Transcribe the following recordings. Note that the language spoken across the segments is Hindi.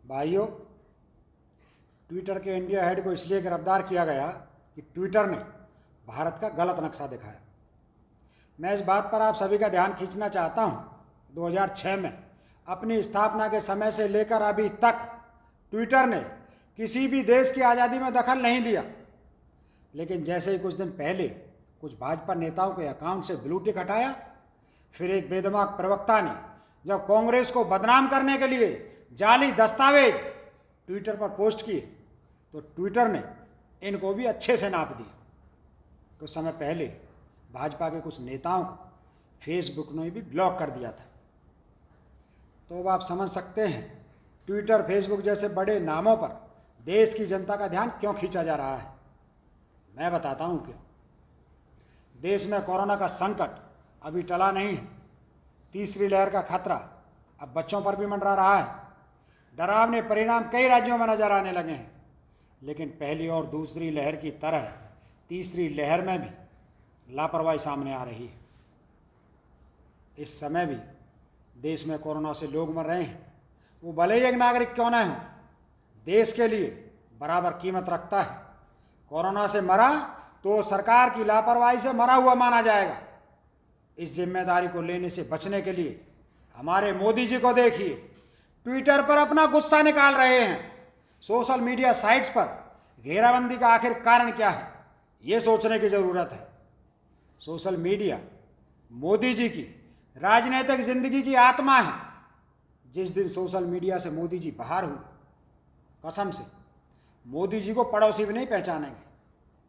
भाइयों, ट्विटर के इंडिया हेड को इसलिए गिरफ्तार किया गया कि ट्विटर ने भारत का गलत नक्शा दिखाया। मैं इस बात पर आप सभी का ध्यान खींचना चाहता हूं। 2006 में अपनी स्थापना के समय से लेकर अभी तक ट्विटर ने किसी भी देश की आज़ादी में दखल नहीं दिया। लेकिन जैसे ही कुछ दिन पहले कुछ भाजपा नेताओं के अकाउंट से ब्लू टिक हटाया, फिर एक बेदिमाग प्रवक्ता ने जब कांग्रेस को बदनाम करने के लिए जाली दस्तावेज ट्विटर पर पोस्ट किए तो ट्विटर ने इनको भी अच्छे से नाप दिया। कुछ समय पहले भाजपा के कुछ नेताओं को फेसबुक ने भी ब्लॉक कर दिया था। तो अब आप समझ सकते हैं ट्विटर, फेसबुक जैसे बड़े नामों पर देश की जनता का ध्यान क्यों खींचा जा रहा है। मैं बताता हूं क्यों। देश में कोरोना का संकट अभी टला नहीं है। तीसरी लहर का खतरा अब बच्चों पर भी मंडरा रहा है। डरावने परिणाम कई राज्यों में नजर आने लगे हैं। लेकिन पहली और दूसरी लहर की तरह तीसरी लहर में भी लापरवाही सामने आ रही है। इस समय भी देश में कोरोना से लोग मर रहे हैं। वो भले ही एक नागरिक क्यों न हो, देश के लिए बराबर कीमत रखता है। कोरोना से मरा तो सरकार की लापरवाही से मरा हुआ माना जाएगा। इस जिम्मेदारी को लेने से बचने के लिए हमारे मोदी जी को देखिए, ट्विटर पर अपना गुस्सा निकाल रहे हैं। सोशल मीडिया साइट्स पर घेराबंदी का आखिर कारण क्या है, ये सोचने की ज़रूरत है। सोशल मीडिया मोदी जी की राजनीतिक जिंदगी की आत्मा है। जिस दिन सोशल मीडिया से मोदी जी बाहर हुए, कसम से मोदी जी को पड़ोसी भी नहीं पहचानेंगे।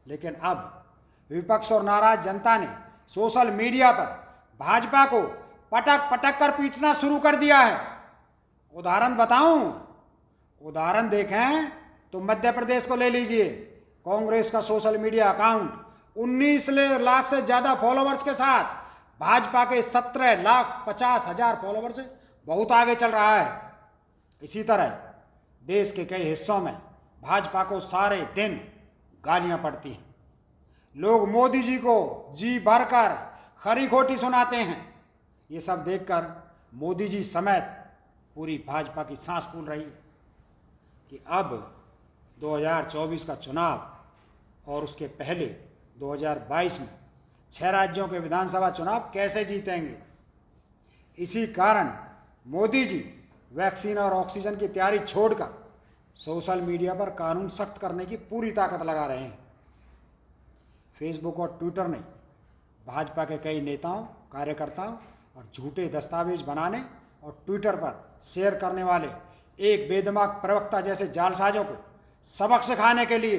लेकिन अब विपक्ष और नाराज जनता ने सोशल मीडिया पर भाजपा को पटक पटक कर पीटना शुरू कर दिया है। उदाहरण बताऊं? उदाहरण देखें तो मध्य प्रदेश को ले लीजिए। कांग्रेस का सोशल मीडिया अकाउंट 19 लाख से ज़्यादा फॉलोवर्स के साथ भाजपा के 17,50,000 फॉलोवर से बहुत आगे चल रहा है। इसी तरह देश के कई हिस्सों में भाजपा को सारे दिन गालियां पड़ती हैं। लोग मोदी जी को जी भरकर खरी खोटी सुनाते हैं। ये सब देखकर मोदी जी समेत पूरी भाजपा की सांस फूल रही है कि अब 2024 का चुनाव और उसके पहले 2022 में 6 राज्यों के विधानसभा चुनाव कैसे जीतेंगे। इसी कारण मोदी जी वैक्सीन और ऑक्सीजन की तैयारी छोड़कर सोशल मीडिया पर कानून सख्त करने की पूरी ताकत लगा रहे हैं। फेसबुक और ट्विटर ने भाजपा के कई नेताओं, कार्यकर्ताओं और झूठे दस्तावेज बनाने और ट्विटर पर शेयर करने वाले एक बेदिमाग प्रवक्ता जैसे जालसाजों को सबक सिखाने के लिए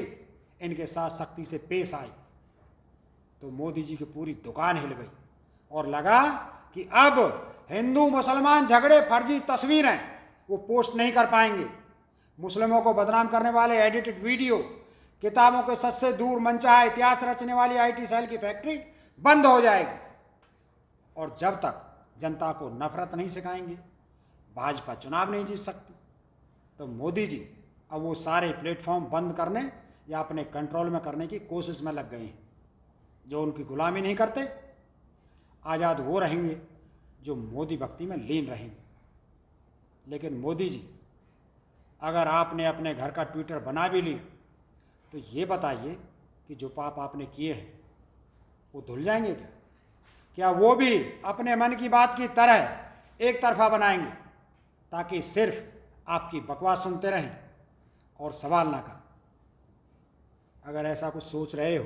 इनके साथ सख्ती से पेश आए तो मोदी जी की पूरी दुकान हिल गई और लगा कि अब हिंदू मुसलमान झगड़े, फर्जी तस्वीरें वो पोस्ट नहीं कर पाएंगे। मुस्लिमों को बदनाम करने वाले एडिटेड वीडियो, किताबों के सच से दूर मनचाहा इतिहास रचने वाली आईटी सेल की फैक्ट्री बंद हो जाएगी। और जब तक जनता को नफरत नहीं सिखाएंगे, भाजपा चुनाव नहीं जीत सकती। तो मोदी जी अब वो सारे प्लेटफॉर्म बंद करने या अपने कंट्रोल में करने की कोशिश में लग गए हैं। जो उनकी गुलामी नहीं करते, आज़ाद वो रहेंगे जो मोदी भक्ति में लीन रहेंगे। लेकिन मोदी जी, अगर आपने अपने घर का ट्विटर बना भी लिया तो ये बताइए कि जो पाप आपने किए हैं वो धुल जाएंगे क्या? क्या वो भी अपने मन की बात की तरह एक तरफा बनाएंगे ताकि सिर्फ आपकी बकवास सुनते रहें और सवाल ना करें? अगर ऐसा कुछ सोच रहे हो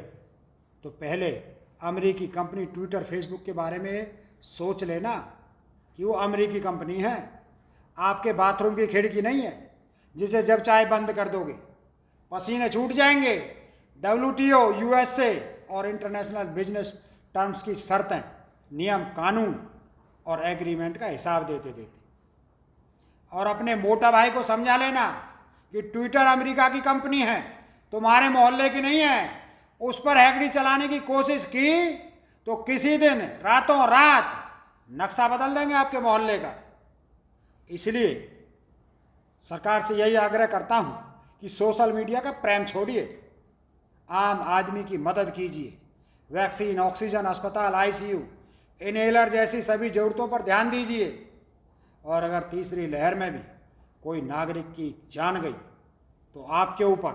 तो पहले अमेरिकी कंपनी ट्विटर, फेसबुक के बारे में सोच लेना कि वो अमेरिकी कंपनी है, आपके बाथरूम की खिड़की नहीं है जिसे जब चाहे बंद कर दोगे। पसीने छूट जाएंगे। WTO, USA और इंटरनेशनल बिजनेस टर्म्स की शर्तें, नियम, कानून और एग्रीमेंट का हिसाब देते देते। और अपने मोटा भाई को समझा लेना कि ट्विटर अमेरिका की कंपनी है, तुम्हारे मोहल्ले की नहीं है। उस पर हैकड़ी चलाने की कोशिश की तो किसी दिन रातों रात नक्शा बदल देंगे आपके मोहल्ले का। इसलिए सरकार से यही आग्रह करता हूं कि सोशल मीडिया का प्रेम छोड़िए, आम आदमी की मदद कीजिए। वैक्सीन, ऑक्सीजन, अस्पताल, ICU, इनहेलर जैसी सभी ज़रूरतों पर ध्यान दीजिए। और अगर तीसरी लहर में भी कोई नागरिक की जान गई तो आपके ऊपर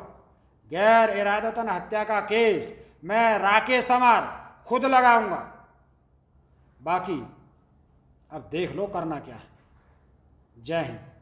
गैर इरादतन हत्या का केस मैं राकेश तमार खुद लगाऊंगा। बाकी अब देख लो करना क्या है। जय हिंद।